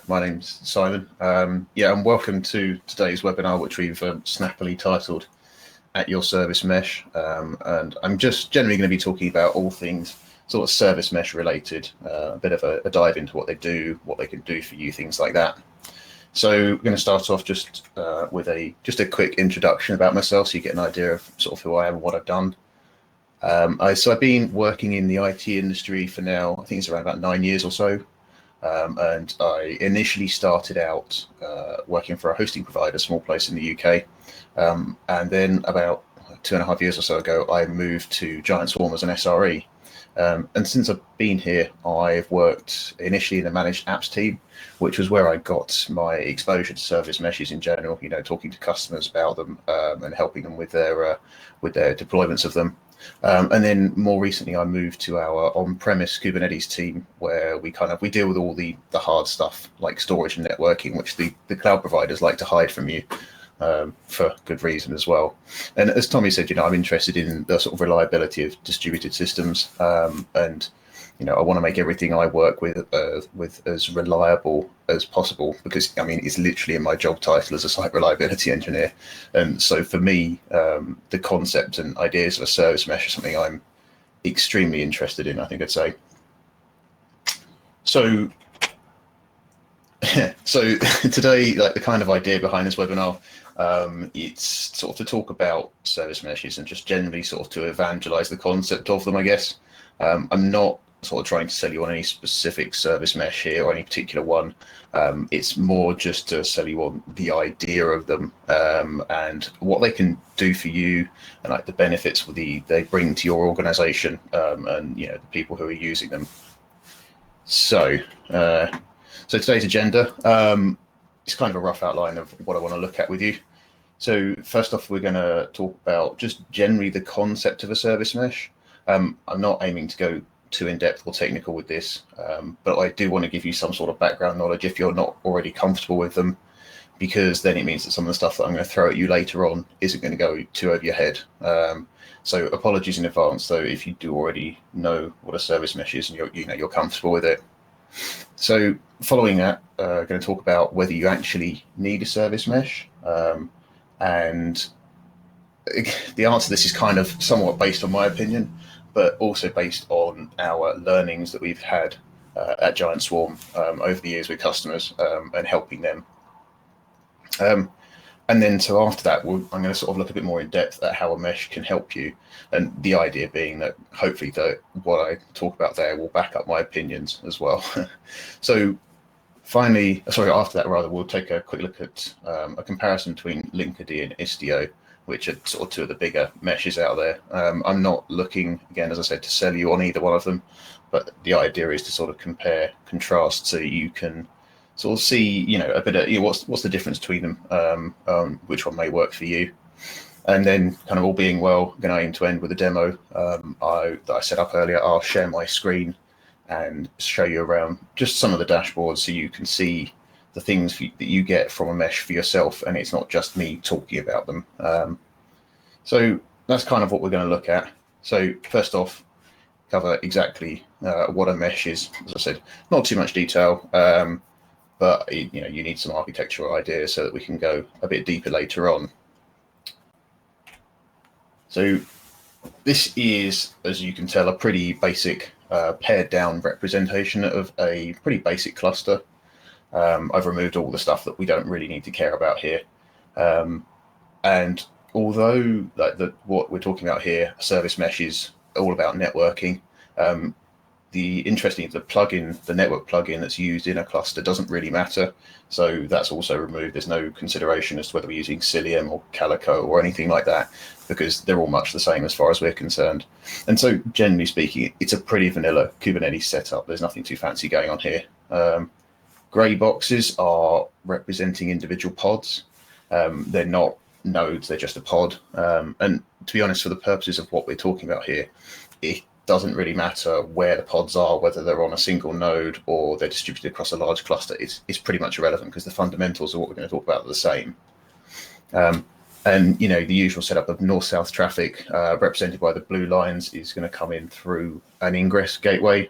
My name's Simon. And welcome to today's webinar, which we've snappily titled At Your Service Mesh. And I'm just generally going to be talking about all things sort of service mesh related, a bit of a dive into what they do, what they can do for you, things like that. So we're going to start off just with a quick introduction about myself, so you get an idea of sort of who I am and what I've done. So I've been working in the IT industry for now, I think it's around about 9 years or so. And I initially started out working for a hosting provider, small place in the UK. And then about 2.5 years or so ago, I moved to Giant Swarm as an SRE. And since I've been here, I've worked initially in the managed apps team, which was where I got my exposure to service meshes in general, you know, talking to customers about them and helping them with their deployments of them. And then more recently, I moved to our on-premise Kubernetes team, where we deal with all the hard stuff like storage and networking, which the cloud providers like to hide from you for good reason as well. And as Tommy said, you know, I'm interested in the sort of reliability of distributed systems, and you know, I want to make everything I work with as reliable as possible, because I mean, it's literally in my job title as a site reliability engineer. And so for me, the concept and ideas of a service mesh is something I'm extremely interested in, I think I'd say. So, so today, like the kind of idea behind this webinar, it's sort of to talk about service meshes and just generally sort of to evangelize the concept of them, I guess. I'm not sort of trying to sell you on any specific service mesh here or any particular one. It's more just to sell you on the idea of them and what they can do for you, and like the benefits they bring to your organization, and you know, the people who are using them. So today's agenda, it's kind of a rough outline of what I want to look at with you. So first off, we're going to talk about just generally the concept of a service mesh. I'm not aiming to go too in-depth or technical with this, but I do want to give you some sort of background knowledge if you're not already comfortable with them, because then it means that some of the stuff that I'm going to throw at you later on isn't going to go too over your head. So apologies in advance, though, if you do already know what a service mesh is and you're comfortable with it. So following that, going to talk about whether you actually need a service mesh, and the answer to this is kind of somewhat based on my opinion, but also based on our learnings that we've had at Giant Swarm over the years with customers and helping them. And then so after that, I'm going to sort of look a bit more in depth at how a mesh can help you. And the idea being that hopefully what I talk about there will back up my opinions as well. So after that, we'll take a quick look at a comparison between Linkerd and Istio, which are sort of two of the bigger meshes out there. I'm not looking, again, as I said, to sell you on either one of them, but the idea is to sort of compare, contrast, so you can sort of see, you know, a bit of, you know, what's the difference between them, which one may work for you. And then kind of all being well, I'm going to aim to end with a demo that I set up earlier. I'll share my screen and show you around just some of the dashboards so you can see the things that you get from a mesh for yourself, and it's not just me talking about them. So that's kind of what we're going to look at. So first off, cover exactly what a mesh is. As I said, not too much detail, but you know, you need some architectural ideas so that we can go a bit deeper later on. So this is, as you can tell, a pretty basic pared down representation of a pretty basic cluster. I've removed all the stuff that we don't really need to care about here. And although what we're talking about here, service mesh, is all about networking, the network plugin that's used in a cluster doesn't really matter. So that's also removed. There's no consideration as to whether we're using Cilium or Calico or anything like that, because they're all much the same as far as we're concerned. And so generally speaking, it's a pretty vanilla Kubernetes setup. There's nothing too fancy going on here. Gray boxes are representing individual pods. They're not nodes, they're just a pod. And to be honest, for the purposes of what we're talking about here, it doesn't really matter where the pods are, whether they're on a single node or they're distributed across a large cluster. It's pretty much irrelevant, because the fundamentals of what we're going to talk about are the same. And you know, the usual setup of north-south traffic, represented by the blue lines, is going to come in through an ingress gateway,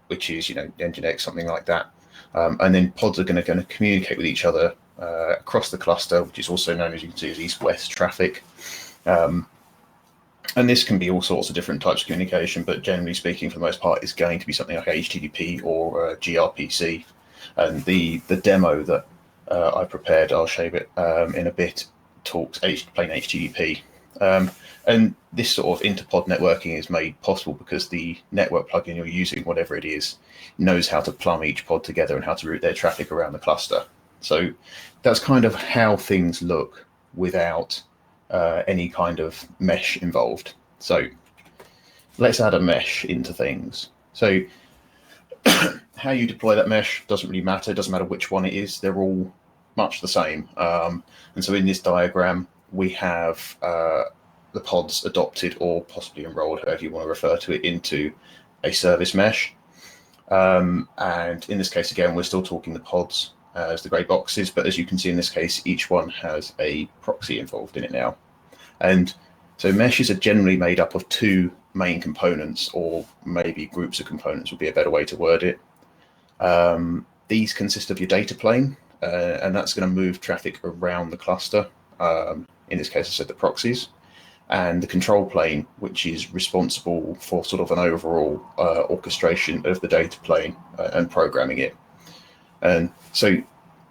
which is, you know, Nginx, something like that. And then pods are going to communicate with each other across the cluster, which is also known, as you can see, as east-west traffic. And this can be all sorts of different types of communication, but generally speaking, for the most part, it's going to be something like HTTP or gRPC. And the demo that I prepared, I'll show it in a bit, talks plain HTTP. And this sort of interpod networking is made possible because the network plugin you're using, whatever it is, knows how to plumb each pod together and how to route their traffic around the cluster. So that's kind of how things look without any kind of mesh involved. So let's add a mesh into things. So how you deploy that mesh doesn't really matter. It doesn't matter which one it is. They're all much the same. And so in this diagram, we have the pods adopted or possibly enrolled, however you want to refer to it, into a service mesh. And in this case, again, we're still talking the pods as the grey boxes, but as you can see in this case, each one has a proxy involved in it now. And so meshes are generally made up of two main components, or maybe groups of components would be a better way to word it. These consist of your data plane, and that's going to move traffic around the cluster. In this case, I said the proxies, and the control plane, which is responsible for sort of an overall orchestration of the data plane and programming it. And so,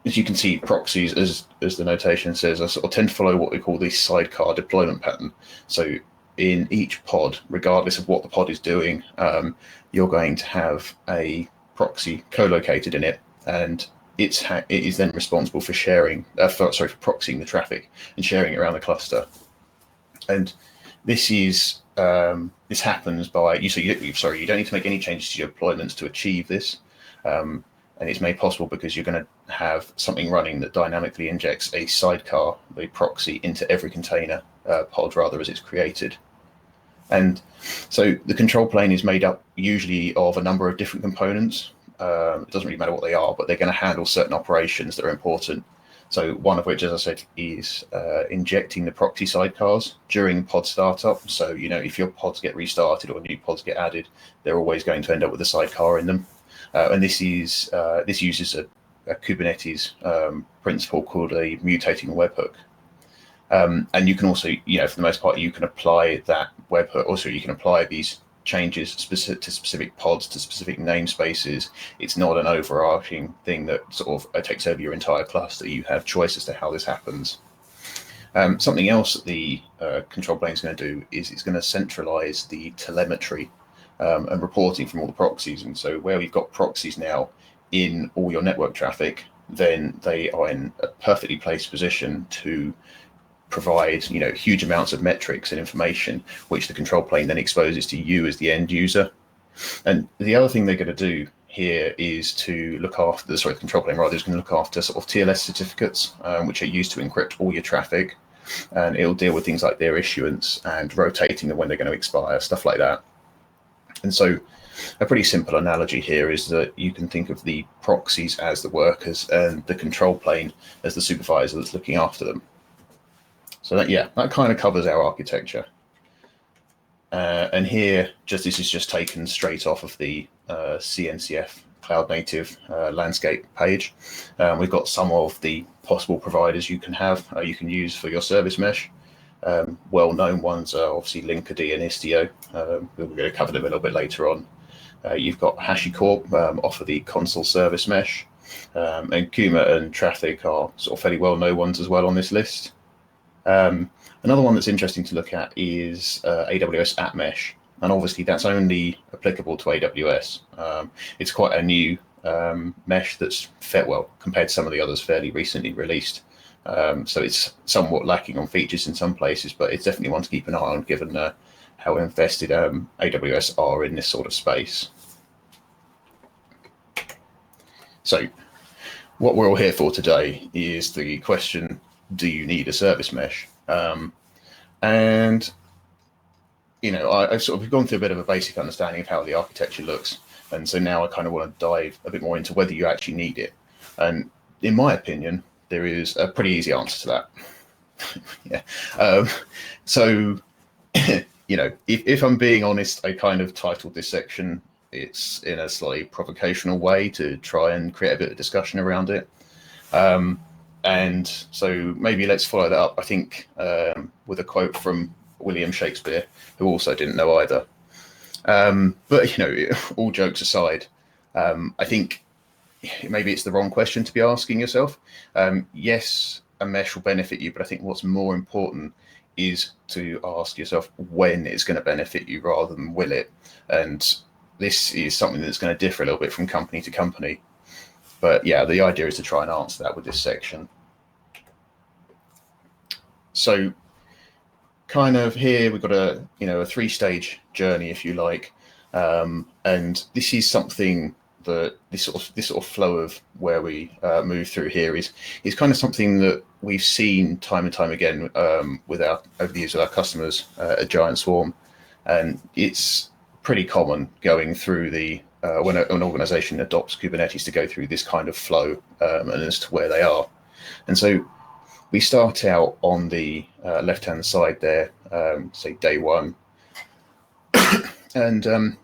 as you can see, proxies, as the notation says, sort of tend to follow what we call the sidecar deployment pattern. So in each pod, regardless of what the pod is doing, you're going to have a proxy co-located in it, and it is then responsible for sharing, for proxying the traffic and sharing it around the cluster. And this is this happens by you don't need to make any changes to your deployments to achieve this. And it's made possible because you're going to have something running that dynamically injects a sidecar, the proxy, into every container pod rather as it's created. And so the control plane is made up usually of a number of different components. It doesn't really matter what they are, but they're going to handle certain operations that are important. So one of which, as I said, is injecting the proxy sidecars during pod startup. So, if your pods get restarted or new pods get added, they're always going to end up with a sidecar in them. And this uses a Kubernetes principle called a mutating webhook. And you can also, for the most part, you can apply that webhook. Also, you can apply these changes to specific pods, to specific namespaces. It's not an overarching thing that sort of takes over your entire cluster. You have choice as to how this happens. Something else that the control plane is going to do is it's going to centralize the telemetry and reporting from all the proxies. And so where we've got proxies now in all your network traffic, then they are in a perfectly placed position to provide huge amounts of metrics and information, which the control plane then exposes to you as the end user. And the other thing they're going to do here is to look after the control plane rather is going to look after sort of TLS certificates, which are used to encrypt all your traffic, and it'll deal with things like their issuance and rotating them when they're going to expire, stuff like that. And so a pretty simple analogy here is that you can think of the proxies as the workers and the control plane as the supervisor that's looking after them. So that kind of covers our architecture. And here, this is just taken straight off of the CNCF Cloud Native landscape page. We've got some of the possible providers you can use for your service mesh. Well-known ones are obviously Linkerd and Istio. We're going to cover them a little bit later on. You've got HashiCorp offer the console service mesh, and Kuma and Traffic are sort of fairly well-known ones as well on this list. Another one that's interesting to look at is AWS App Mesh, and obviously that's only applicable to AWS. It's quite a new mesh that's compared to some of the others fairly recently released. So it's somewhat lacking on features in some places, but it's definitely one to keep an eye on given how invested AWS are in this sort of space. So what we're all here for today is the question, do you need a service mesh? And I've sort of gone through a bit of a basic understanding of how the architecture looks, and so now I kind of want to dive a bit more into whether you actually need it. And in my opinion, there is a pretty easy answer to that. So if I'm being honest, I kind of titled this section it's in a slightly provocational way to try and create a bit of discussion around it. And so maybe let's follow that up, I think, with a quote from William Shakespeare, who also didn't know either. But, all jokes aside, I think maybe it's the wrong question to be asking yourself. Yes, a mesh will benefit you, but I think what's more important is to ask yourself when it's going to benefit you rather than will it. And this is something that's going to differ a little bit from company to company. But yeah, the idea is to try and answer that with this section. So kind of here we've got a three-stage journey, if you like, and this is something that this sort of flow of where we move through here is kind of something that we've seen time and time again over the years with our customers at Giant Swarm, and it's pretty common going through the when an organization adopts Kubernetes to go through this kind of flow and as to where they are. And so we start out on the left-hand side there, say day one, and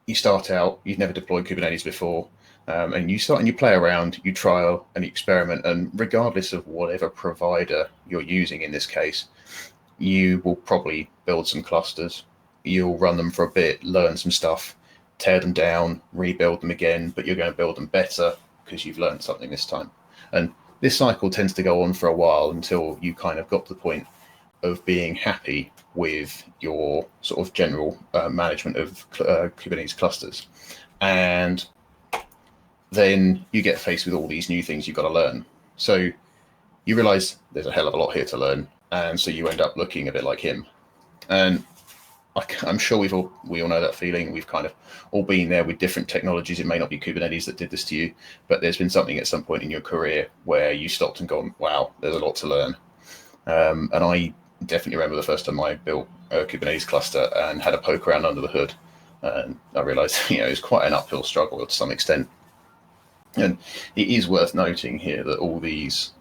you start out, you've never deployed Kubernetes before, and you play around, you trial and you experiment, and regardless of whatever provider you're using in this case, you will probably build some clusters. You'll run them for a bit, learn some stuff, tear them down, rebuild them again, but you're going to build them better because you've learned something this time. And this cycle tends to go on for a while until you kind of got to the point of being happy with your sort of general management of Kubernetes clusters. And then you get faced with all these new things you've got to learn. So you realize there's a hell of a lot here to learn. And so you end up looking a bit like him. And I'm sure we all know that feeling. We've kind of all been there with different technologies. It may not be Kubernetes that did this to you, but there's been something at some point in your career where you stopped and gone, wow, there's a lot to learn. And I definitely remember the first time I built a Kubernetes cluster and had a poke around under the hood. And I realized, it's quite an uphill struggle to some extent. And it is worth noting here that all these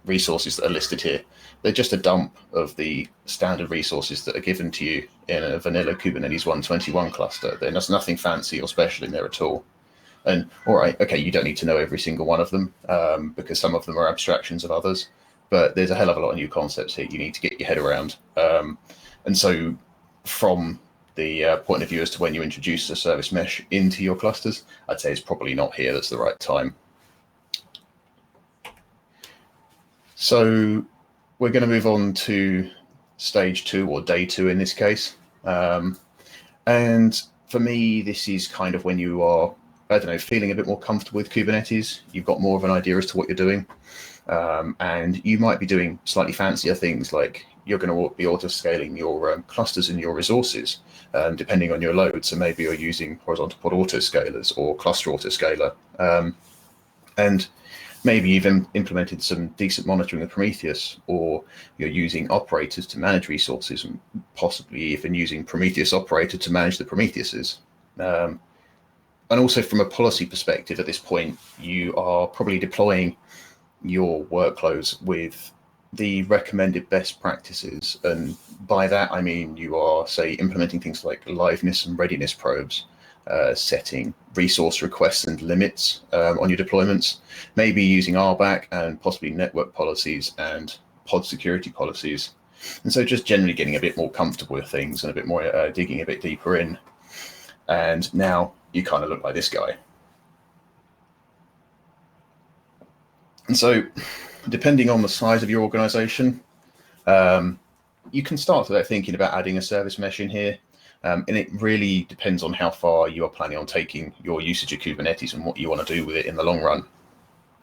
resources that are listed here, they're just a dump of the standard resources that are given to you in a vanilla Kubernetes 121 cluster. There's nothing fancy or special in there at all. And all right, okay, you don't need to know every single one of them because some of them are abstractions of others, but there's a hell of a lot of new concepts here you need to get your head around. And so from the point of view as to when you introduce a service mesh into your clusters, I'd say it's probably not here that's the right time. So we're going to move on to stage 2 or day 2 in this case. And for me, this is kind of when you are, feeling a bit more comfortable with Kubernetes. You've got more of an idea as to what you're doing. And you might be doing slightly fancier things like you're going to be auto-scaling your clusters and your resources, depending on your load. So maybe you're using horizontal pod autoscalers or cluster autoscaler. And maybe you've implemented some decent monitoring of Prometheus, or you're using operators to manage resources, and possibly even using Prometheus operator to manage the Prometheuses. And also from a policy perspective at this point, you are probably deploying your workloads with the recommended best practices. And by that, I mean you are, say, implementing things like liveness and readiness probes, setting resource requests and limits on your deployments, maybe using RBAC and possibly network policies and pod security policies. And so just generally getting a bit more comfortable with things and a bit more digging a bit deeper in. And now you kind of look like this guy. And so depending on the size of your organization, you can start thinking about adding a service mesh in here. And it really depends on how far you are planning on taking your usage of Kubernetes and what you want to do with it in the long run.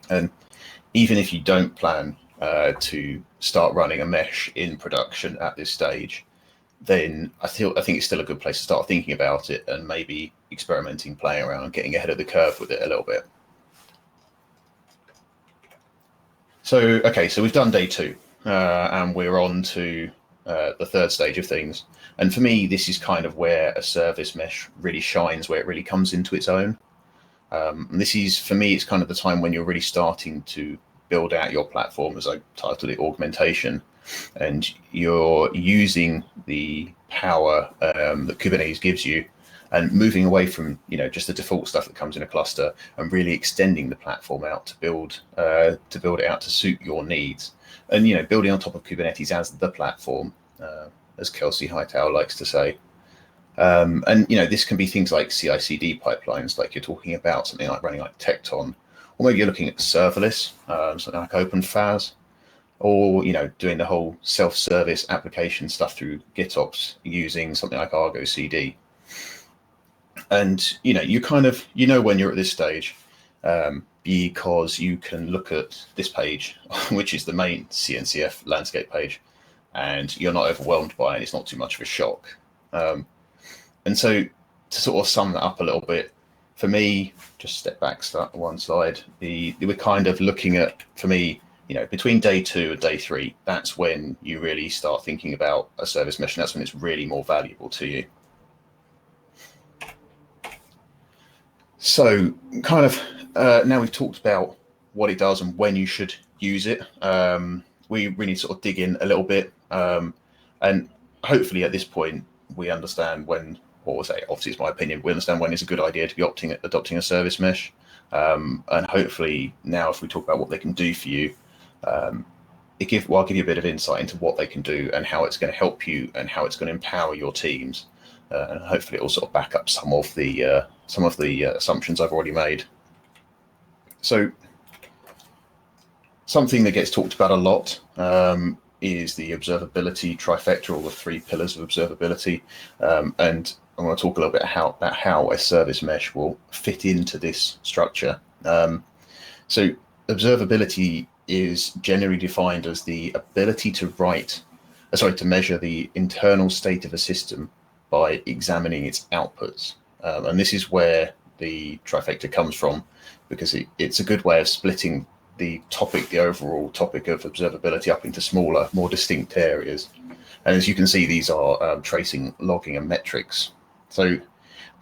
And even if you don't plan to start running a mesh in production at this stage, then I think it's still a good place to start thinking about it and maybe experimenting, playing around, getting ahead of the curve with it a little bit. So, okay, so we've done day 2 and we're on to the third stage of things. And for me, this is kind of where a service mesh really shines, where it really comes into its own. And this is, for me, it's kind of the time when you're really starting to build out your platform, as I titled it, augmentation. And you're using the power that Kubernetes gives you and moving away from just the default stuff that comes in a cluster and really extending the platform out to build it out to suit your needs. And building on top of Kubernetes as the platform, as Kelsey Hightower likes to say. And this can be things like CI/CD pipelines, like you're talking about something like running like Tecton, or maybe you're looking at serverless, something like OpenFAS, or doing the whole self-service application stuff through GitOps using something like Argo CD. And you kind of when you're at this stage, because you can look at this page, which is the main CNCF landscape page, and you're not overwhelmed by it. It's not too much of a shock. And so to sort of sum that up a little bit, for me, just step back, start one slide. We're kind of looking at, for me, between day 2 and day 3, that's when you really start thinking about a service mesh, and that's when it's really more valuable to you. So kind of now we've talked about what it does and when you should use it, we really sort of dig in a little bit, and hopefully at this point we understand when, or say, obviously it's my opinion, we understand when it's a good idea to be adopting a service mesh, and hopefully now if we talk about what they can do for you, I'll give you a bit of insight into what they can do and how it's going to help you and how it's going to empower your teams, and hopefully it will sort of back up some of the assumptions I've already made. So something that gets talked about a lot is the observability trifecta, or the 3 pillars of observability, and I want to talk a little bit about how a service mesh will fit into this structure. So observability is generally defined as the ability to measure the internal state of a system by examining its outputs. And this is where the trifecta comes from, because it's a good way of splitting the overall topic of observability up into smaller, more distinct areas. And as you can see, these are tracing, logging, and metrics. So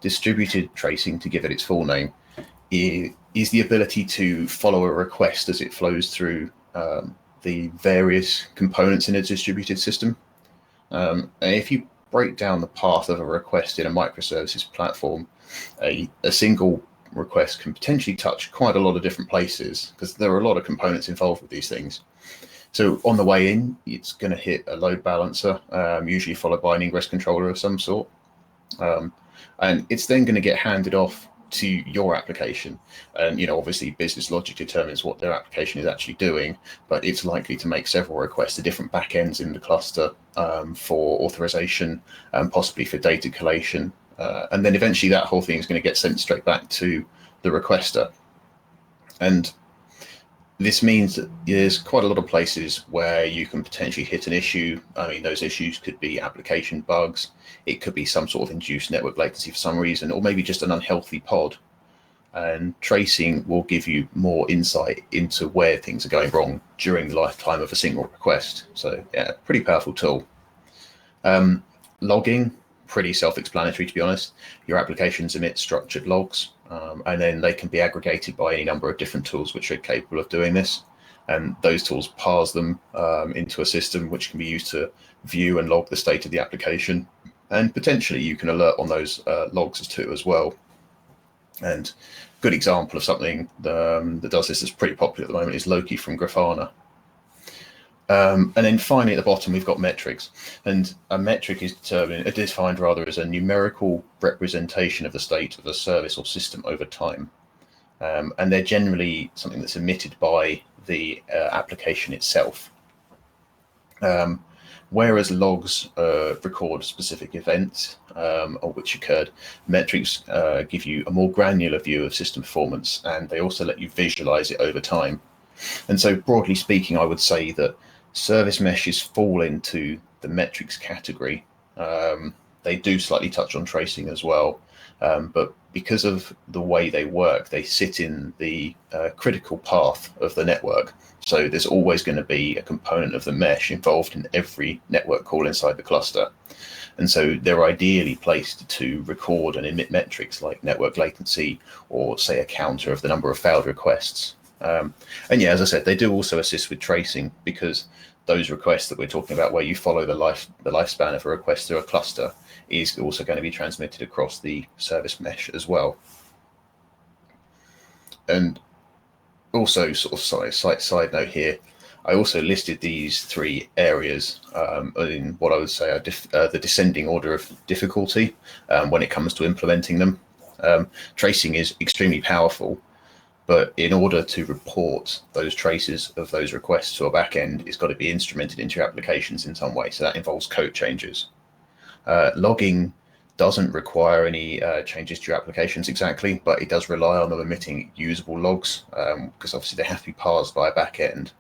distributed tracing, to give it its full name, is the ability to follow a request as it flows through the various components in a distributed system. And if you break down the path of a request in a microservices platform, a single request can potentially touch quite a lot of different places, because there are a lot of components involved with these things. So on the way in, it's going to hit a load balancer, usually followed by an ingress controller of some sort. And it's then going to get handed off to your application. And, obviously business logic determines what their application is actually doing, but it's likely to make several requests to different backends in the cluster for authorization and possibly for data collation. And then eventually that whole thing is going to get sent straight back to the requester. And this means that there's quite a lot of places where you can potentially hit an issue. I mean, those issues could be application bugs. It could be some sort of induced network latency for some reason, or maybe just an unhealthy pod. And tracing will give you more insight into where things are going wrong during the lifetime of a single request. So yeah, pretty powerful tool. Logging, pretty self-explanatory, to be honest. Your applications emit structured logs, and then they can be aggregated by any number of different tools which are capable of doing this. And those tools parse them into a system which can be used to view and log the state of the application. And potentially you can alert on those logs too as well. And a good example of something that does this that's pretty popular at the moment is Loki from Grafana. And then finally at the bottom, we've got metrics. And a metric is defined as a numerical representation of the state of a service or system over time. And they're generally something that's emitted by the application itself. Whereas logs record specific events or which occurred, metrics give you a more granular view of system performance, and they also let you visualize it over time. And so broadly speaking, I would say that service meshes fall into the metrics category. They do slightly touch on tracing as well, but because of the way they work, they sit in the critical path of the network. So there's always going to be a component of the mesh involved in every network call inside the cluster. And so they're ideally placed to record and emit metrics like network latency, or say a counter of the number of failed requests. And yeah, as I said, they do also assist with tracing, because those requests that we're talking about, where you follow the lifespan of a request through a cluster, is also going to be transmitted across the service mesh as well. And also, sort of side note here, I also listed these 3 areas in what I would say are the descending order of difficulty when it comes to implementing them. Tracing is extremely powerful, but in order to report those traces of those requests to a backend, it's got to be instrumented into your applications in some way. So that involves code changes. Logging doesn't require any changes to your applications exactly, but it does rely on them emitting usable logs, because obviously they have to be parsed by a backend.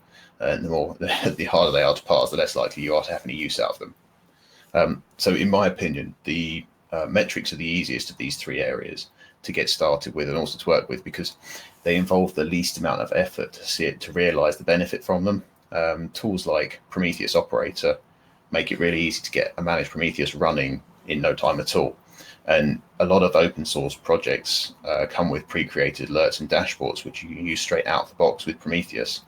And the harder they are to parse, the less likely you are to have any use out of them. So in my opinion, the metrics are the easiest of these 3 areas to get started with and also to work with, because they involve the least amount of effort to realize the benefit from them. Tools like Prometheus Operator make it really easy to get a managed Prometheus running in no time at all. And a lot of open source projects come with pre-created alerts and dashboards, which you can use straight out of the box with Prometheus.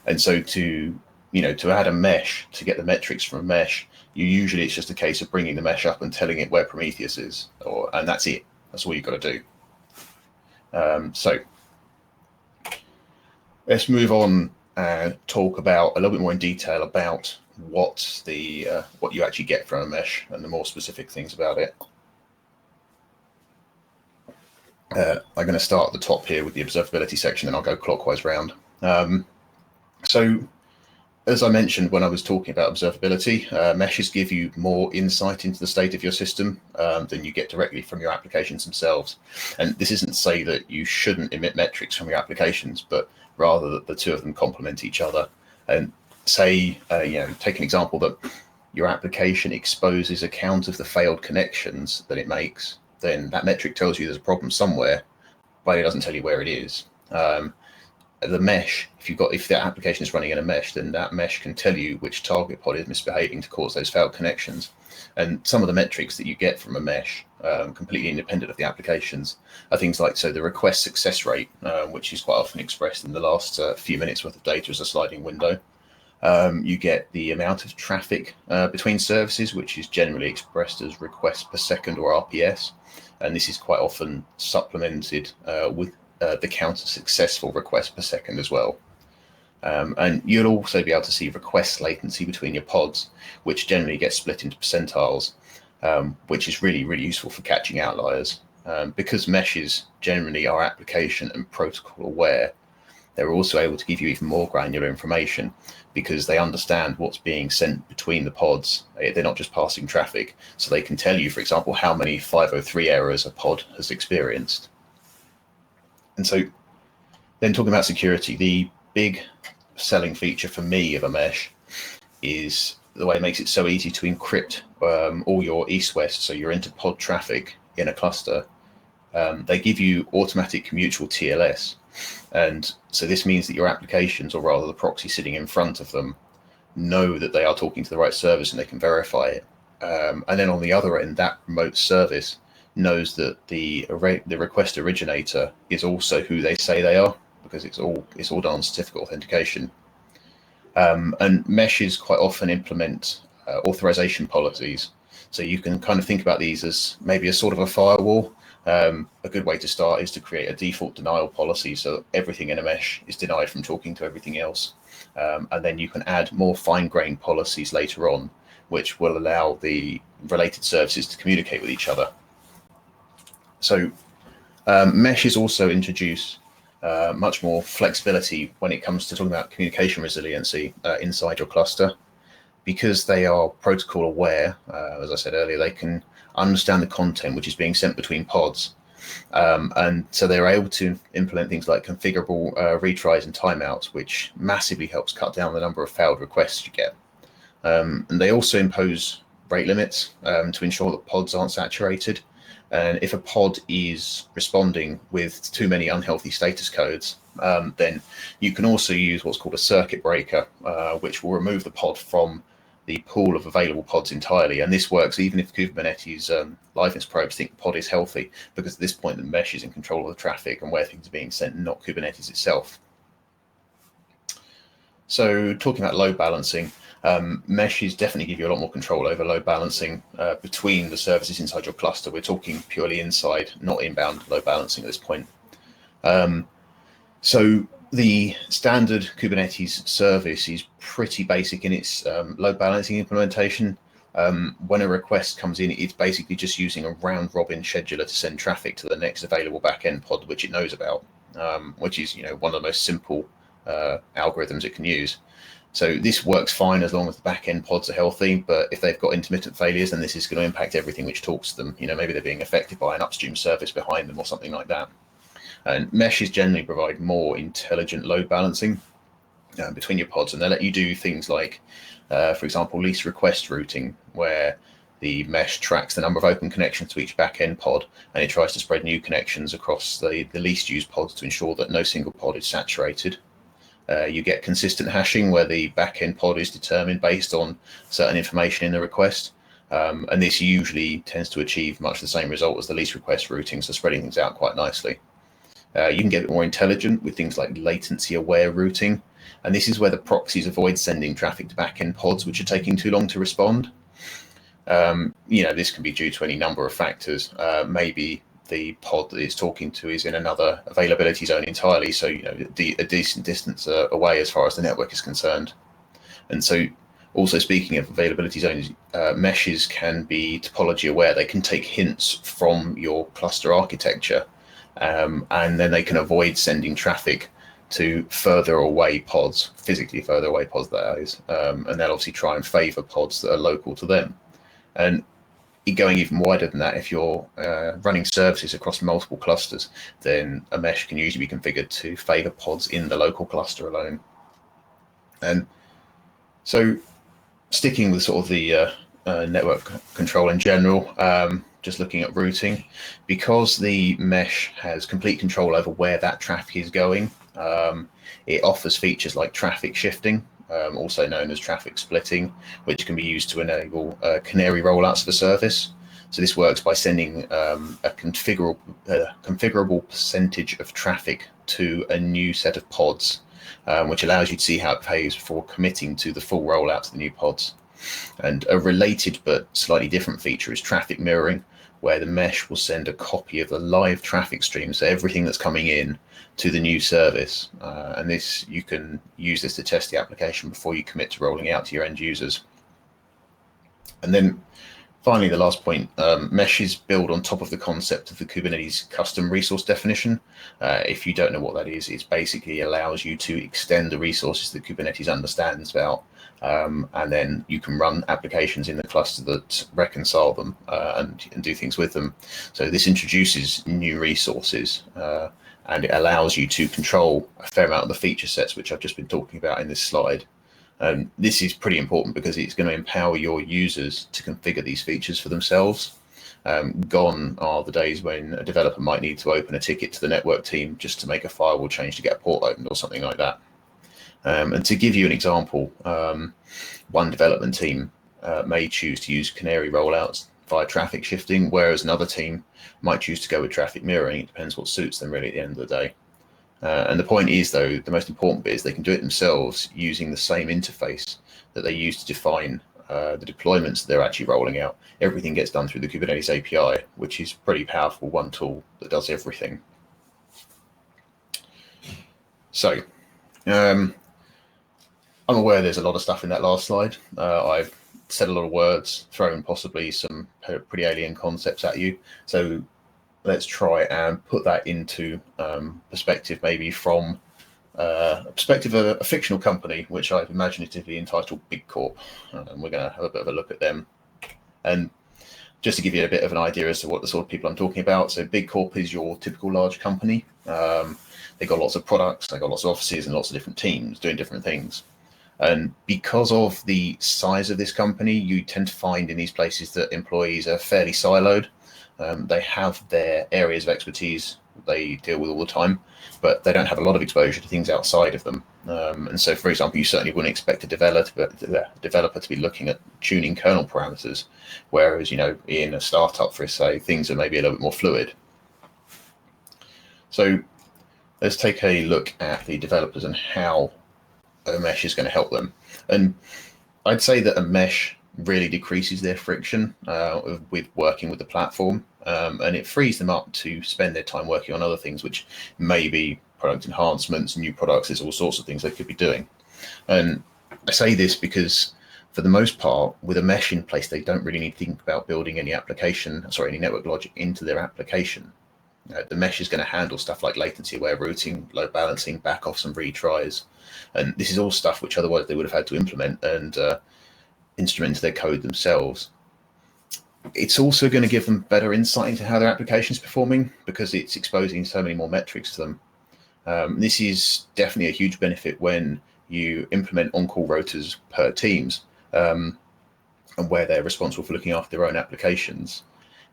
And so to add a mesh, to get the metrics from a mesh, it's just a case of bringing the mesh up and telling it where Prometheus is, and that's it. That's all you've got to do. So let's move on and talk about a little bit more in detail about what you actually get from a mesh and the more specific things about it. I'm going to start at the top here with the observability section, and I'll go clockwise round. So as I mentioned when I was talking about observability, meshes give you more insight into the state of your system than you get directly from your applications themselves. And this isn't to say that you shouldn't emit metrics from your applications, but rather that the 2 of them complement each other. And say, take an example that your application exposes a count of the failed connections that it makes, then that metric tells you there's a problem somewhere, but it doesn't tell you where it is. The mesh, if that application is running in a mesh, then that mesh can tell you which target pod is misbehaving to cause those failed connections. And some of the metrics that you get from a mesh, completely independent of the applications, are things like, so the request success rate, which is quite often expressed in the last few minutes worth of data as a sliding window. You get the amount of traffic between services, which is generally expressed as requests per second or RPS. And this is quite often supplemented with the count of successful requests per second as well. And you'll also be able to see request latency between your pods, which generally gets split into percentiles, which is really, really useful for catching outliers. Because meshes generally are application and protocol aware, they're also able to give you even more granular information because they understand what's being sent between the pods. They're not just passing traffic. So they can tell you, for example, how many 503 errors a pod has experienced. And so then talking about security, the big selling feature for me of a mesh is the way it makes it so easy to encrypt all your east-west, so your inter-pod traffic in a cluster. They give you automatic mutual TLS. And so this means that your applications, or rather the proxy sitting in front of them, know that they are talking to the right service and they can verify it. And then on the other end, that remote service knows that the request originator is also who they say they are, because it's all done on certificate authentication. And meshes quite often implement authorization policies. So you can kind of think about these as maybe a sort of a firewall. A good way to start is to create a default denial policy so that everything in a mesh is denied from talking to everything else. And then you can add more fine-grained policies later on, which will allow the related services to communicate with each other. So meshes also introduce much more flexibility when it comes to talking about communication resiliency inside your cluster. Because they are protocol aware, as I said earlier, they can understand the content which is being sent between pods. And so they're able to implement things like configurable retries and timeouts, which massively helps cut down the number of failed requests you get. And they also impose rate limits to ensure that pods aren't saturated. And if a pod is responding with too many unhealthy status codes, then you can also use what's called a circuit breaker, which will remove the pod from the pool of available pods entirely. And this works even if Kubernetes liveness probes think the pod is healthy, because at this point the mesh is in control of the traffic and where things are being sent, not Kubernetes itself. So talking about load balancing, meshes definitely give you a lot more control over load balancing between the services inside your cluster. We're talking purely inside, not inbound load balancing at this point. So the standard Kubernetes service is pretty basic in its load balancing implementation. When a request comes in, it's basically just using a round-robin scheduler to send traffic to the next available backend pod, which it knows about, which is one of the most simple algorithms it can use. So this works fine as long as the backend pods are healthy, but if they've got intermittent failures, then this is going to impact everything which talks to them. Maybe they're being affected by an upstream service behind them or something like that. And meshes generally provide more intelligent load balancing between your pods, and they let you do things like, for example, least request routing, where the mesh tracks the number of open connections to each backend pod, and it tries to spread new connections across the least used pods to ensure that no single pod is saturated. You get consistent hashing, where the backend pod is determined based on certain information in the request. And this usually tends to achieve much the same result as the least request routing, so spreading things out quite nicely. You can get a bit more intelligent with things like latency-aware routing, and this is where the proxies avoid sending traffic to backend pods which are taking too long to respond. This can be due to any number of factors. Maybe the pod that it's talking to is in another availability zone entirely, so a decent distance away as far as the network is concerned. And so, also speaking of availability zones, meshes can be topology aware. They can take hints from your cluster architecture, and then they can avoid sending traffic to further away pods, physically further away pods, that is, and they'll obviously try and favor pods that are local to them. And going even wider than that, if you're running services across multiple clusters, then a mesh can usually be configured to favor pods in the local cluster alone. And so, sticking with sort of the network control in general, just looking at routing, because the mesh has complete control over where that traffic is going, it offers features like traffic shifting, also known as traffic splitting, which can be used to enable canary rollouts of a service. So this works by sending a configurable percentage of traffic to a new set of pods, which allows you to see how it behaves before committing to the full rollout of the new pods. And a related but slightly different feature is traffic mirroring, where the mesh will send a copy of the live traffic stream, so everything that's coming in, to the new service. And this, you can use this to test the application before you commit to rolling out to your end users. And then finally, the last point, meshes build on top of the concept of the Kubernetes custom resource definition. If you don't know what that is, it basically allows you to extend the resources that Kubernetes understands about, and then you can run applications in the cluster that reconcile them and do things with them. So this introduces new resources, and it allows you to control a fair amount of the feature sets which I've just been talking about in this slide. This is pretty important because it's going to empower your users to configure these features for themselves. Gone are the days when a developer might need to open a ticket to the network team just to make a firewall change to get a port opened or something like that. And to give you an example, one development team may choose to use canary rollouts via traffic shifting, whereas another team might choose to go with traffic mirroring. It depends what suits them really at the end of the day. And the point is, though, the most important bit is they can do it themselves using the same interface that they use to define the deployments that they're actually rolling out. Everything gets done through the Kubernetes API, which is pretty powerful, one tool that does everything. So I'm aware there's a lot of stuff in that last slide. I've said a lot of words, thrown possibly some pretty alien concepts at you. So let's try and put that into perspective, maybe from a perspective of a fictional company, which I've imaginatively entitled Big Corp. And we're going to have a bit of a look at them. And just to give you a bit of an idea as to what the sort of people I'm talking about. So Big Corp is your typical large company. They've got lots of products, they've got lots of offices and lots of different teams doing different things. And because of the size of this company, you tend to find in these places that employees are fairly siloed. They have their areas of expertise they deal with all the time, but they don't have a lot of exposure to things outside of them. And so, for example, you certainly wouldn't expect a developer to be looking at tuning kernel parameters, whereas, in a startup, for say, things are maybe a little bit more fluid. So let's take a look at the developers and how a mesh is going to help them. And I'd say that a mesh really decreases their friction with working with the platform, and it frees them up to spend their time working on other things, which may be product enhancements, new products. There's all sorts of things they could be doing. And I say this because for the most part, with a mesh in place, they don't really need to think about building any any network logic into their application. The mesh is going to handle stuff like latency-aware routing, load balancing, backoffs and retries. And this is all stuff which otherwise they would have had to implement and instrument into their code themselves. It's also going to give them better insight into how their application is performing because it's exposing so many more metrics to them. This is definitely a huge benefit when you implement on-call rotas per teams and where they're responsible for looking after their own applications,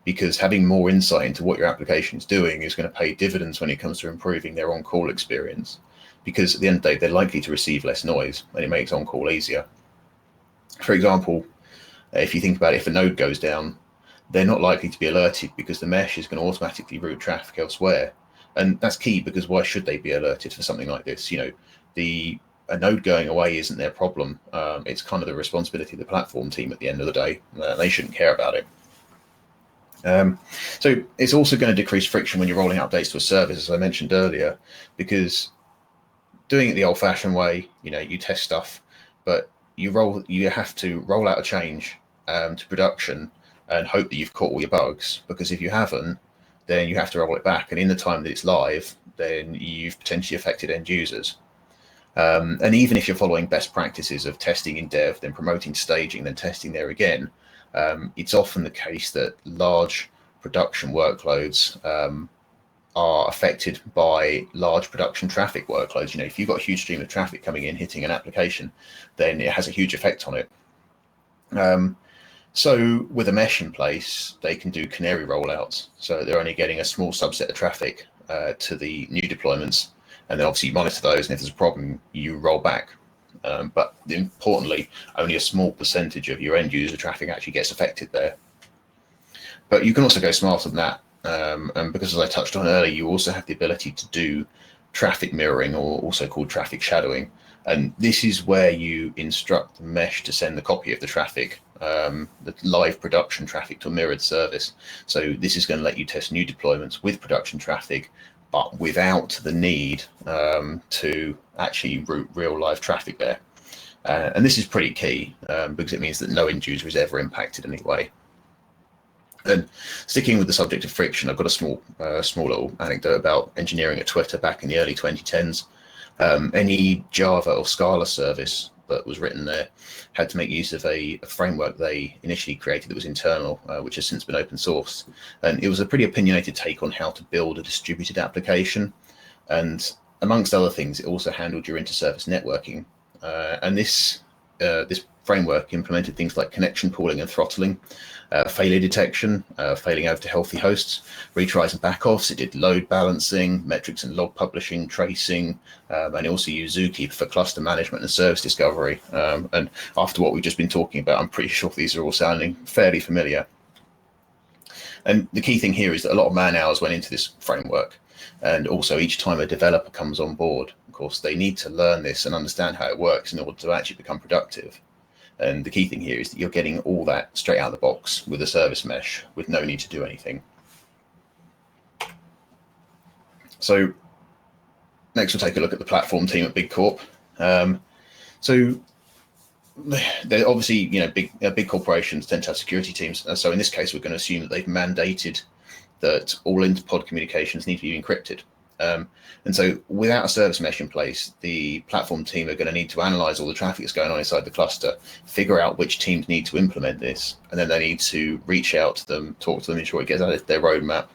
because having more insight into what your application is doing is going to pay dividends when it comes to improving their on-call experience, because at the end of the day, they're likely to receive less noise and it makes on-call easier. For example, if you think about it, if a node goes down, they're not likely to be alerted because the mesh is going to automatically route traffic elsewhere. And that's key, because why should they be alerted for something like this? A node going away isn't their problem. It's kind of the responsibility of the platform team at the end of the day. They shouldn't care about it. So it's also going to decrease friction when you're rolling updates to a service, as I mentioned earlier, because doing it the old-fashioned way, you test stuff, but you have to roll out a change to production and hope that you've caught all your bugs, because if you haven't, then you have to roll it back. And in the time that it's live, then you've potentially affected end users. And even if you're following best practices of testing in dev, then promoting staging, then testing there again, it's often the case that large production workloads are affected by large production traffic workloads. If you've got a huge stream of traffic coming in, hitting an application, then it has a huge effect on it. So with a mesh in place, they can do canary rollouts. So they're only getting a small subset of traffic to the new deployments. And then obviously you monitor those, and if there's a problem, you roll back. But importantly, only a small percentage of your end user traffic actually gets affected there. But you can also go smarter than that. And because, as I touched on earlier, you also have the ability to do traffic mirroring, or also called traffic shadowing. And this is where you instruct the mesh to send the copy of the traffic, the live production traffic, to a mirrored service. So this is going to let you test new deployments with production traffic, but without the need to actually route real live traffic there. And this is pretty key because it means that no end user is ever impacted in any way. And sticking with the subject of friction, I've got a small little anecdote about engineering at Twitter back in the early 2010s. Any Java or Scala service that was written there had to make use of a framework they initially created that was internal, which has since been open sourced. And it was a pretty opinionated take on how to build a distributed application. And amongst other things, it also handled your inter-service networking. And this framework implemented things like connection pooling and throttling, failure detection, failing over to healthy hosts, retries and backoffs. It did load balancing, metrics and log publishing, tracing, and it also used Zookeeper for cluster management and service discovery. And after what we've just been talking about, I'm pretty sure these are all sounding fairly familiar. And the key thing here is that a lot of man hours went into this framework. And also each time a developer comes on board, of course, they need to learn this and understand how it works in order to actually become productive. And the key thing here is that you're getting all that straight out of the box with a service mesh with no need to do anything. So next we'll take a look at the platform team at Big Corp. So they're obviously, big corporations tend to have security teams. So in this case, we're going to assume that they've mandated that all interpod communications need to be encrypted. And so without a service mesh in place, the platform team are going to need to analyze all the traffic that's going on inside the cluster, figure out which teams need to implement this, and then they need to reach out to them, talk to them, ensure it gets out of their roadmap.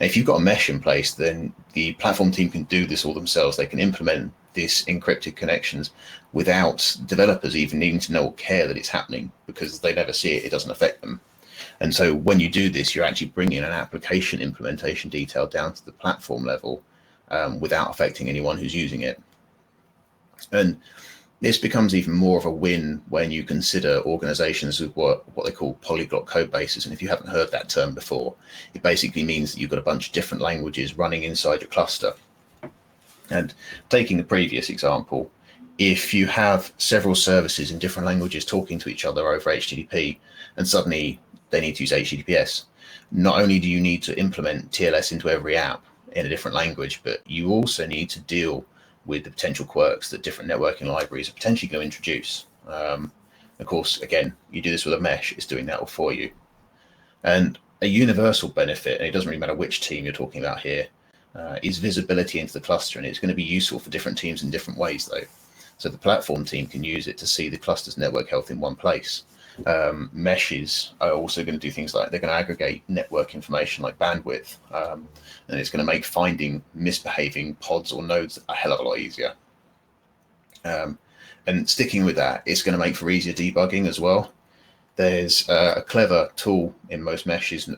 And if you've got a mesh in place, then the platform team can do this all themselves. They can implement these encrypted connections without developers even needing to know or care that it's happening, because they never see it, it doesn't affect them. And so when you do this, you're actually bringing an application implementation detail down to the platform level without affecting anyone who's using it. And this becomes even more of a win when you consider organizations with what they call polyglot code bases. And if you haven't heard that term before, it basically means that you've got a bunch of different languages running inside your cluster. And taking the previous example, if you have several services in different languages talking to each other over HTTP, and suddenly they need to use HTTPS, not only do you need to implement TLS into every app in a different language, but you also need to deal with the potential quirks that different networking libraries are potentially going to introduce. Of course, again, you do this with a mesh, it's doing that all for you. And a universal benefit, and it doesn't really matter which team you're talking about here, is visibility into the cluster, and it's going to be useful for different teams in different ways, though. So the platform team can use it to see the cluster's network health in one place. Meshes are also going to do things like they're going to aggregate network information like bandwidth, and it's going to make finding misbehaving pods or nodes a hell of a lot easier. And sticking with that, it's going to make for easier debugging as well. There's a clever tool in most meshes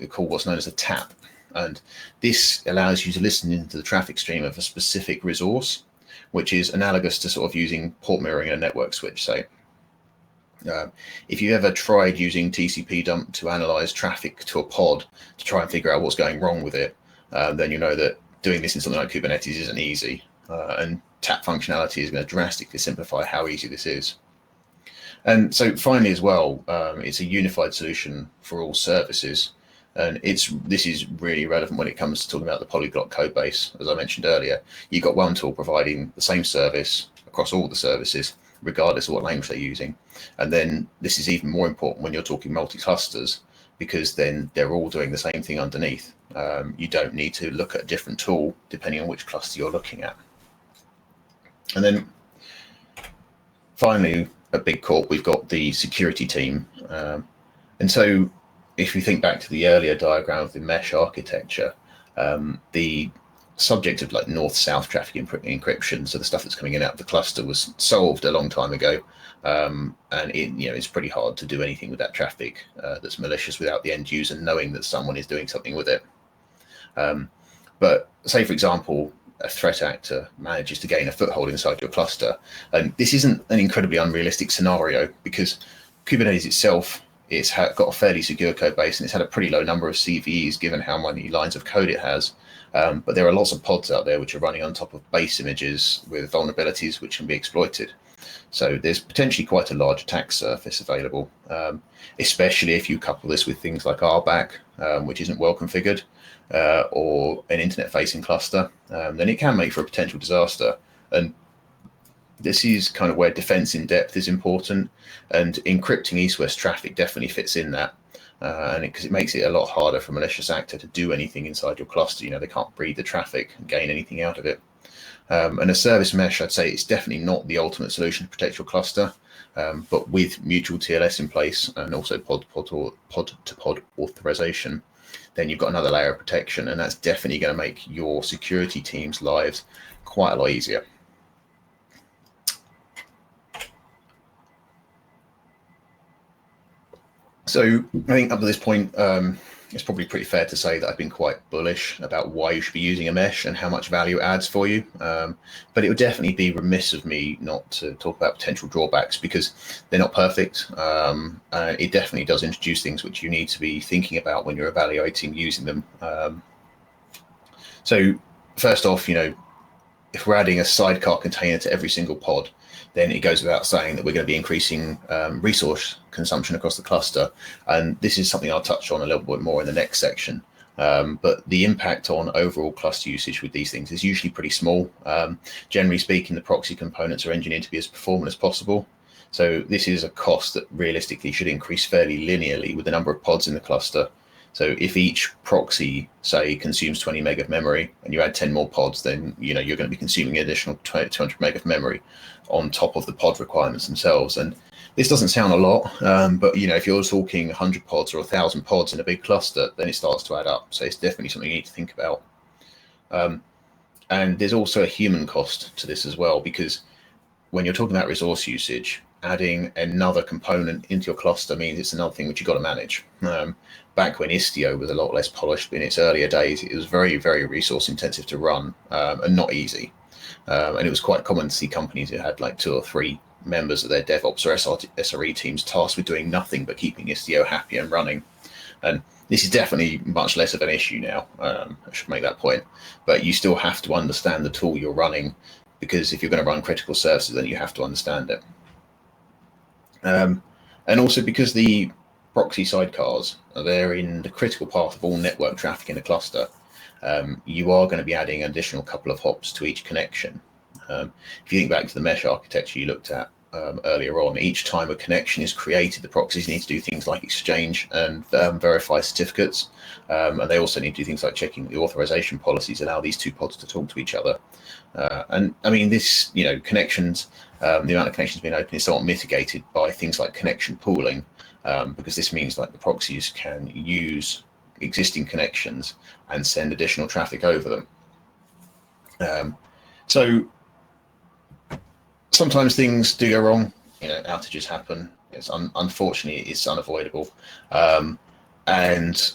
called what's known as a tap, and this allows you to listen into the traffic stream of a specific resource, which is analogous to sort of using port mirroring in a network switch. So if you ever tried using TCP dump to analyze traffic to a pod to try and figure out what's going wrong with it, then you know that doing this in something like Kubernetes isn't easy. And tap functionality is going to drastically simplify how easy this is. And so finally as well, it's a unified solution for all services. And this is really relevant when it comes to talking about the polyglot code base. As I mentioned earlier, you've got one tool providing the same service across all the services, regardless of what language they're using. And then this is even more important when you're talking multi-clusters, because then they're all doing the same thing underneath. You don't need to look at a different tool depending on which cluster you're looking at. And then finally, at Big Corp, we've got the security team. And so if we think back to the earlier diagram of the mesh architecture, the subject of like north-south traffic encryption, so the stuff that's coming in out of the cluster, was solved a long time ago, and it's pretty hard to do anything with that traffic that's malicious without the end user knowing that someone is doing something with it. But say, for example, a threat actor manages to gain a foothold inside your cluster, and this isn't an incredibly unrealistic scenario because Kubernetes itself, it's got a fairly secure code base and it's had a pretty low number of CVEs given how many lines of code it has. But there are lots of pods out there which are running on top of base images with vulnerabilities which can be exploited. So there's potentially quite a large attack surface available, especially if you couple this with things like RBAC, which isn't well configured, or an internet-facing cluster, then it can make for a potential disaster. And this is kind of where defense in depth is important, and encrypting east-west traffic definitely fits in that, because it makes it a lot harder for a malicious actor to do anything inside your cluster. They can't read the traffic and gain anything out of it. And a service mesh, I'd say it's definitely not the ultimate solution to protect your cluster, but with mutual TLS in place and also pod-to-pod authorization, then you've got another layer of protection, and that's definitely going to make your security team's lives quite a lot easier. So I think up to this point, it's probably pretty fair to say that I've been quite bullish about why you should be using a mesh and how much value it adds for you. But it would definitely be remiss of me not to talk about potential drawbacks, because they're not perfect. It definitely does introduce things which you need to be thinking about when you're evaluating using them. So first off, if we're adding a sidecar container to every single pod, then it goes without saying that we're going to be increasing resource consumption across the cluster. And this is something I'll touch on a little bit more in the next section. But the impact on overall cluster usage with these things is usually pretty small. Generally speaking, the proxy components are engineered to be as performant as possible. So this is a cost that realistically should increase fairly linearly with the number of pods in the cluster. So if each proxy, say, consumes 20 meg of memory and you add 10 more pods, then you're going to be consuming an additional 200 meg of memory on top of the pod requirements themselves. And this doesn't sound a lot, but if you're talking 100 pods or 1,000 pods in a big cluster, then it starts to add up. So it's definitely something you need to think about. And there's also a human cost to this as well, because when you're talking about resource usage, adding another component into your cluster means it's another thing which you've got to manage. Back when Istio was a lot less polished in its earlier days, it was very, very resource intensive to run, and not easy. And it was quite common to see companies who had like 2 or 3 members of their DevOps or SRE teams tasked with doing nothing but keeping Istio happy and running. And this is definitely much less of an issue now. I should make that point. But you still have to understand the tool you're running because if you're going to run critical services, then you have to understand it. And also because the proxy sidecars they're in the critical path of all network traffic in a cluster, you are going to be adding an additional couple of hops to each connection. If you think back to the mesh architecture you looked at earlier on, each time a connection is created, the proxies need to do things like exchange and verify certificates, and they also need to do things like checking the authorization policies, allow these two pods to talk to each other. And I mean, this, connections, the amount of connections being open is somewhat mitigated by things like connection pooling, because this means like the proxies can use existing connections and send additional traffic over them. So sometimes things do go wrong, outages happen. Unfortunately, it's unavoidable. And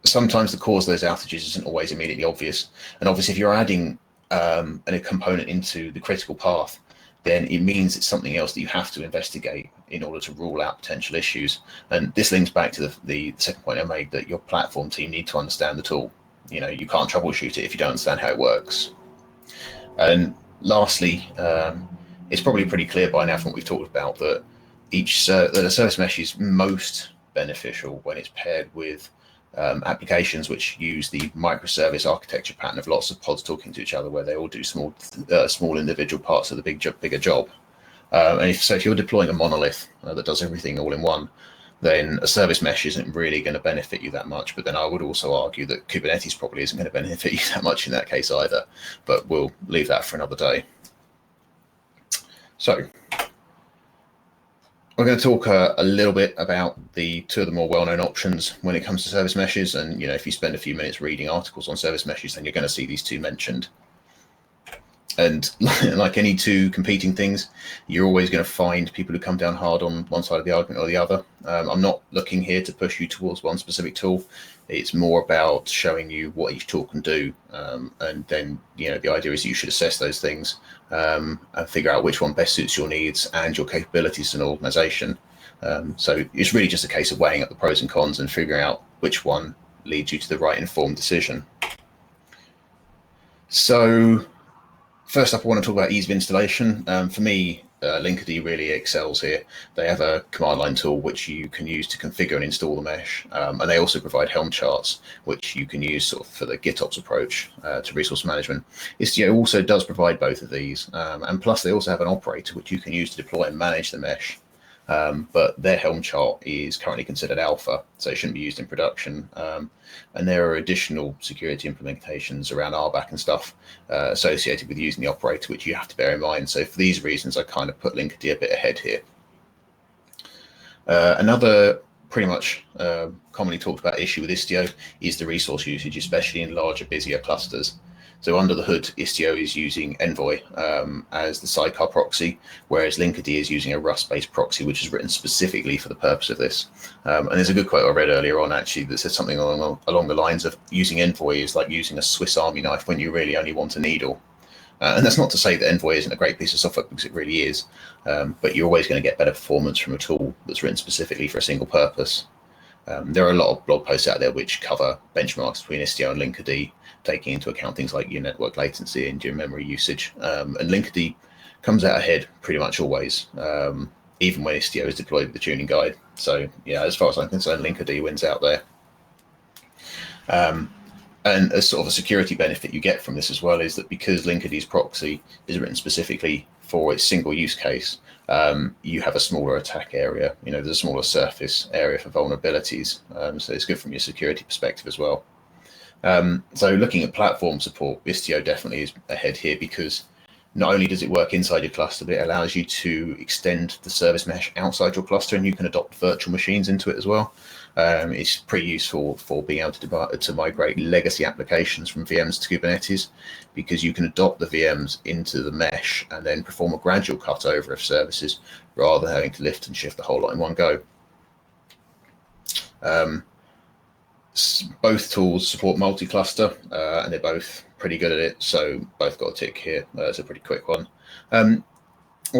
sometimes the cause of those outages isn't always immediately obvious. And obviously, if you're adding a component into the critical path, then it means it's something else that you have to investigate in order to rule out potential issues. And this links back to the second point I made, that your platform team need to understand the tool. You can't troubleshoot it if you don't understand how it works. And lastly, it's probably pretty clear by now from what we've talked about that that a service mesh is most beneficial when it's paired with applications which use the microservice architecture pattern of lots of pods talking to each other, where they all do small individual parts of the bigger job. And if you're deploying a monolith that does everything all in one, then a service mesh isn't really going to benefit you that much. But then I would also argue that Kubernetes probably isn't going to benefit you that much in that case either. But we'll leave that for another day. So we're going to talk a little bit about the two of the more well-known options when it comes to service meshes. And if you spend a few minutes reading articles on service meshes, then you're going to see these two mentioned. And like any two competing things, you're always going to find people who come down hard on one side of the argument or the other. I'm not looking here to push you towards one specific tool. It's more about showing you what each tool can do. And then, the idea is you should assess those things and figure out which one best suits your needs and your capabilities as an organization. So it's really just a case of weighing up the pros and cons and figuring out which one leads you to the right informed decision. So first up, I want to talk about ease of installation. For me, Linkerd really excels here. They have a command line tool which you can use to configure and install the mesh, and they also provide Helm charts which you can use sort of for the GitOps approach to resource management. Istio also does provide both of these, and plus they also have an operator which you can use to deploy and manage the mesh. But their Helm chart is currently considered alpha, so it shouldn't be used in production. And there are additional security implementations around RBAC and stuff associated with using the operator, which you have to bear in mind. So for these reasons, I kind of put Linkerd a bit ahead here. Another pretty much commonly talked about issue with Istio is the resource usage, especially in larger, busier clusters. So under the hood, Istio is using Envoy as the sidecar proxy, whereas Linkerd is using a Rust-based proxy, which is written specifically for the purpose of this. And there's a good quote I read earlier on, actually, that says something along the lines of using Envoy is like using a Swiss Army knife when you really only want a needle. And that's not to say that Envoy isn't a great piece of software, because it really is. But you're always going to get better performance from a tool that's written specifically for a single purpose. There are a lot of blog posts out there which cover benchmarks between Istio and Linkerd, taking into account things like your network latency and your memory usage. And Linkerd comes out ahead pretty much always, even when Istio is deployed with the tuning guide. So yeah, as far as I'm concerned, Linkerd wins out there. And as sort of a security benefit you get from this as well is that because Linkerd's proxy is written specifically for its single use case, you have a smaller attack area. There's a smaller surface area for vulnerabilities. So it's good from your security perspective as well. So looking at platform support, Istio definitely is ahead here, because not only does it work inside your cluster, but it allows you to extend the service mesh outside your cluster, and you can adopt virtual machines into it as well. It's pretty useful for being able to migrate legacy applications from VMs to Kubernetes, because you can adopt the VMs into the mesh and then perform a gradual cutover of services rather than having to lift and shift the whole lot in one go. Both tools support multi-cluster, and they're both pretty good at it, so both got a tick here. It's a pretty quick one. When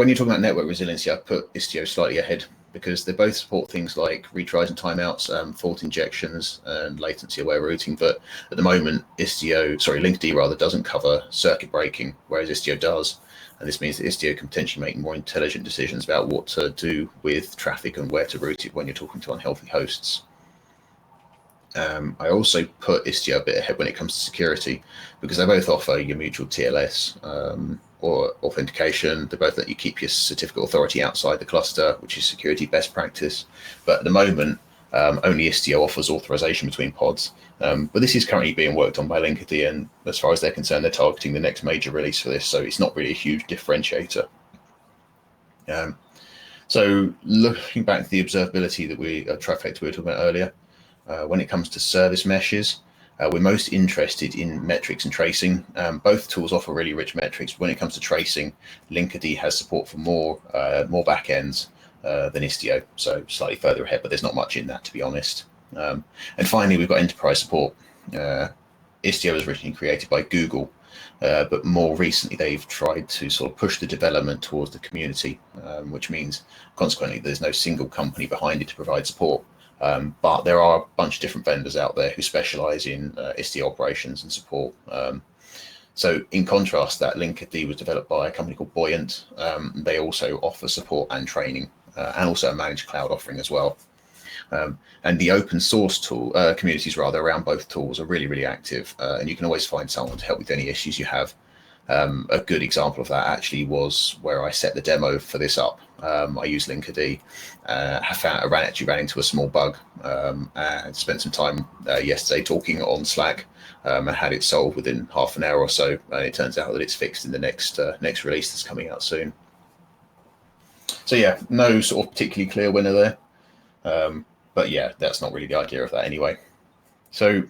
you're talking about network resiliency, I put Istio slightly ahead because they both support things like retries and timeouts, fault injections, and latency-aware routing. But at the moment, Linkerd rather doesn't cover circuit breaking, whereas Istio does. And this means that Istio can potentially make more intelligent decisions about what to do with traffic and where to route it when you're talking to unhealthy hosts. I also put Istio a bit ahead when it comes to security, because they both offer your mutual TLS or authentication. They both let you keep your certificate authority outside the cluster, which is security best practice. But at the moment, only Istio offers authorization between pods. But this is currently being worked on by Linkerd, and as far as they're concerned, they're targeting the next major release for this, so it's not really a huge differentiator. So looking back to the observability that trifecta we were talking about earlier, when it comes to service meshes, we're most interested in metrics and tracing. Both tools offer really rich metrics. When it comes to tracing, Linkerd has support for more backends than Istio, so slightly further ahead, but there's not much in that, to be honest. And finally, we've got enterprise support. Istio was originally created by Google, but more recently they've tried to sort of push the development towards the community, which means consequently there's no single company behind it to provide support. But there are a bunch of different vendors out there who specialize in Istio operations and support. So in contrast, that Linkerd was developed by a company called Buoyant. They also offer support and training, and also a managed cloud offering as well. And the open source communities around both tools are really, really active, and you can always find someone to help with any issues you have. A good example of that actually was where I set the demo for this up. I used Linkerd. I ran into a small bug, and spent some time yesterday talking on Slack, and had it solved within half an hour or so. And it turns out that it's fixed in the next release that's coming out soon. So yeah, no sort of particularly clear winner there. But yeah, that's not really the idea of that anyway. So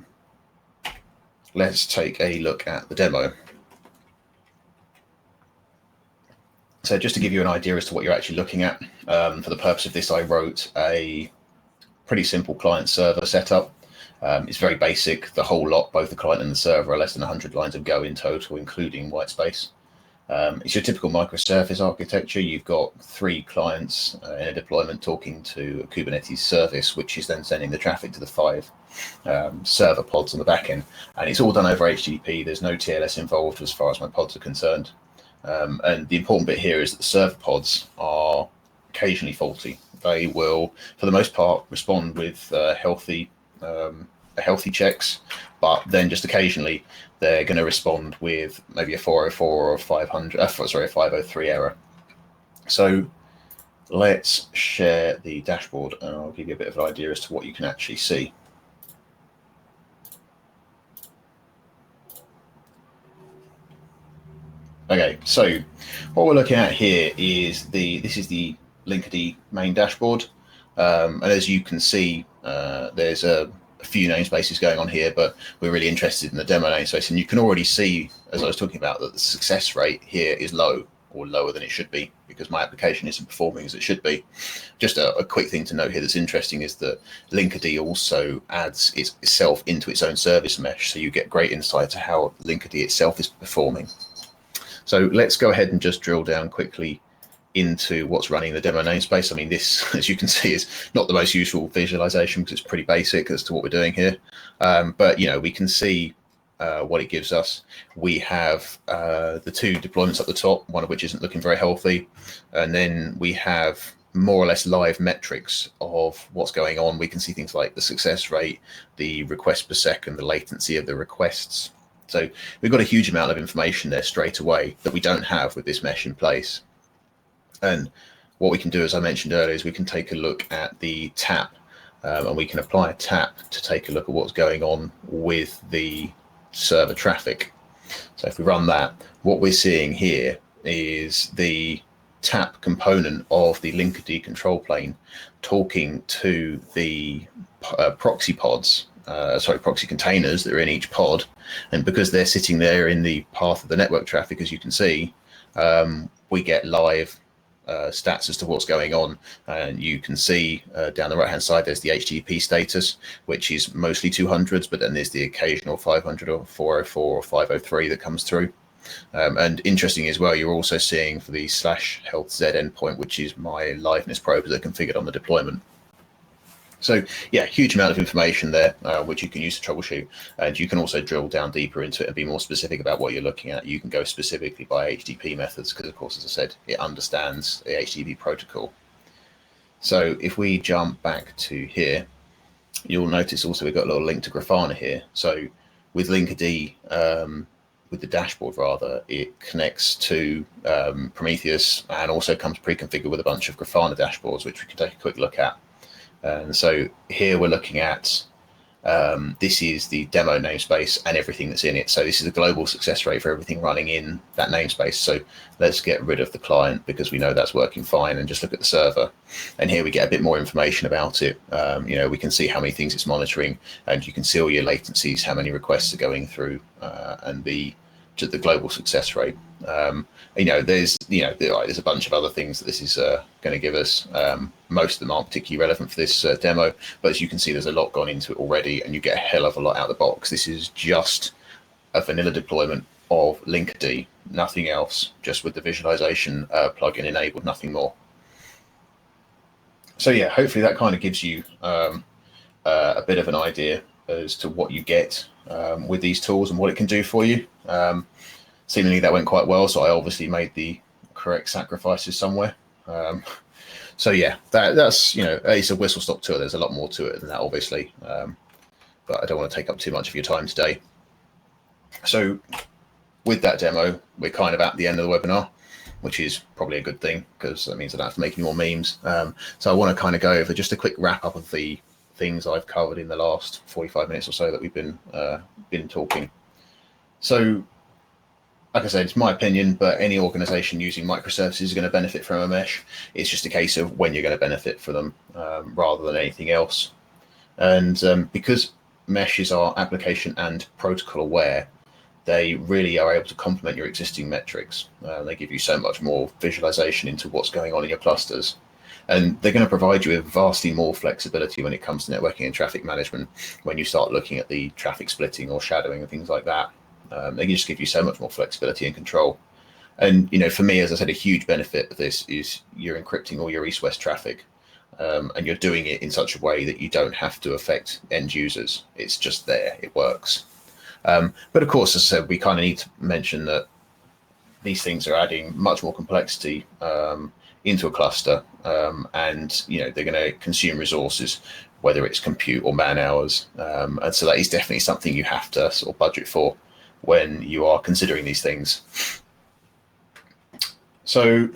let's take a look at the demo. So just to give you an idea as to what you're actually looking at, for the purpose of this, I wrote a pretty simple client-server setup. It's very basic. The whole lot, both the client and the server, are less than 100 lines of Go in total, including white space. It's your typical microservice architecture. You've got 3 clients in a deployment talking to a Kubernetes service, which is then sending the traffic to the 5 server pods on the back end. And it's all done over HTTP. There's no TLS involved as far as my pods are concerned. And the important bit here is that the server pods are occasionally faulty. They will, for the most part, respond with healthy checks, but then just occasionally they're going to respond with maybe a 404 or a 503 error. So let's share the dashboard, and I'll give you a bit of an idea as to what you can actually see. Okay, so what we're looking at here is this is the Linkerd main dashboard, and as you can see, there's a few namespaces going on here, but we're really interested in the demo namespace, and you can already see, as I was talking about, that the success rate here is low, or lower than it should be, because my application isn't performing as it should be. Just a quick thing to note here that's interesting is that Linkerd also adds itself into its own service mesh, so you get great insight to how Linkerd itself is performing. So let's go ahead and just drill down quickly into what's running the demo namespace. I mean, this, as you can see, is not the most useful visualization because it's pretty basic as to what we're doing here. But, you know, we can see what it gives us. We have the 2 deployments at the top, one of which isn't looking very healthy. And then we have more or less live metrics of what's going on. We can see things like the success rate, the request per second, the latency of the requests. So we've got a huge amount of information there straight away that we don't have with this mesh in place. And what we can do, as I mentioned earlier, is we can take a look at the tap, and we can apply a tap to take a look at what's going on with the server traffic. So if we run that, what we're seeing here is the tap component of the Linkerd control plane talking to the proxy containers that are in each pod. And because they're sitting there in the path of the network traffic, as you can see, we get live stats as to what's going on. And you can see down the right hand side there's the HTTP status, which is mostly 200s, but then there's the occasional 500 or 404 or 503 that comes through. And interesting as well, you're also seeing for the /healthz endpoint, which is my liveness probe that are configured on the deployment. So yeah, huge amount of information there, which you can use to troubleshoot. And you can also drill down deeper into it and be more specific about what you're looking at. You can go specifically by HTTP methods because, of course, as I said, it understands the HTTP protocol. So if we jump back to here, you'll notice also we've got a little link to Grafana here. So with Linkerd, with the dashboard rather, it connects to Prometheus and also comes pre-configured with a bunch of Grafana dashboards, which we can take a quick look at. And so here we're looking at, this is the demo namespace and everything that's in it. So this is a global success rate for everything running in that namespace. So let's get rid of the client because we know that's working fine and just look at the server. And here we get a bit more information about it. We can see how many things it's monitoring, and you can see all your latencies, how many requests are going through, and the global success rate. There's a bunch of other things that this is going to give us. Most of them aren't particularly relevant for this demo, but as you can see, there's a lot gone into it already, and you get a hell of a lot out of the box. This is just a vanilla deployment of Linkerd, nothing else, just with the visualization plugin enabled, nothing more. So yeah, hopefully that kind of gives you a bit of an idea as to what you get with these tools and what it can do for you. Seemingly that went quite well, so I obviously made the correct sacrifices somewhere. So yeah, that's it's a whistle stop tour. There's a lot more to it than that, obviously, but I don't want to take up too much of your time today. So with that demo, we're kind of at the end of the webinar, which is probably a good thing because that means I don't have to make any more memes. So I want to kind of go over just a quick wrap up of the things I've covered in the last 45 minutes or so that we've been talking. So, like I said, it's my opinion, but any organization using microservices is going to benefit from a mesh. It's just a case of when you're going to benefit from them rather than anything else. And because meshes are application and protocol aware, they really are able to complement your existing metrics. They give you so much more visualization into what's going on in your clusters. And they're going to provide you with vastly more flexibility when it comes to networking and traffic management when you start looking at the traffic splitting or shadowing and things like that. They just give you so much more flexibility and control. And, for me, as I said, a huge benefit of this is you're encrypting all your east-west traffic, and you're doing it in such a way that you don't have to affect end users. It's just there. It works. But, of course, as I said, we kind of need to mention that these things are adding much more complexity into a cluster, and they're going to consume resources, whether it's compute or man hours. And so that is definitely something you have to sort of budget for when you are considering these things. So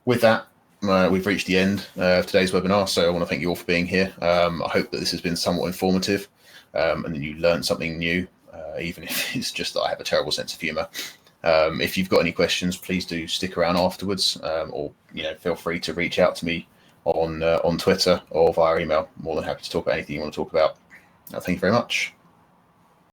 with that, we've reached the end of today's webinar. So I want to thank you all for being here. I hope that this has been somewhat informative and that you learned something new, even if it's just that I have a terrible sense of humor. If you've got any questions, please do stick around afterwards, or feel free to reach out to me on Twitter or via email. More than happy to talk about anything you want to talk about. Thank you very much.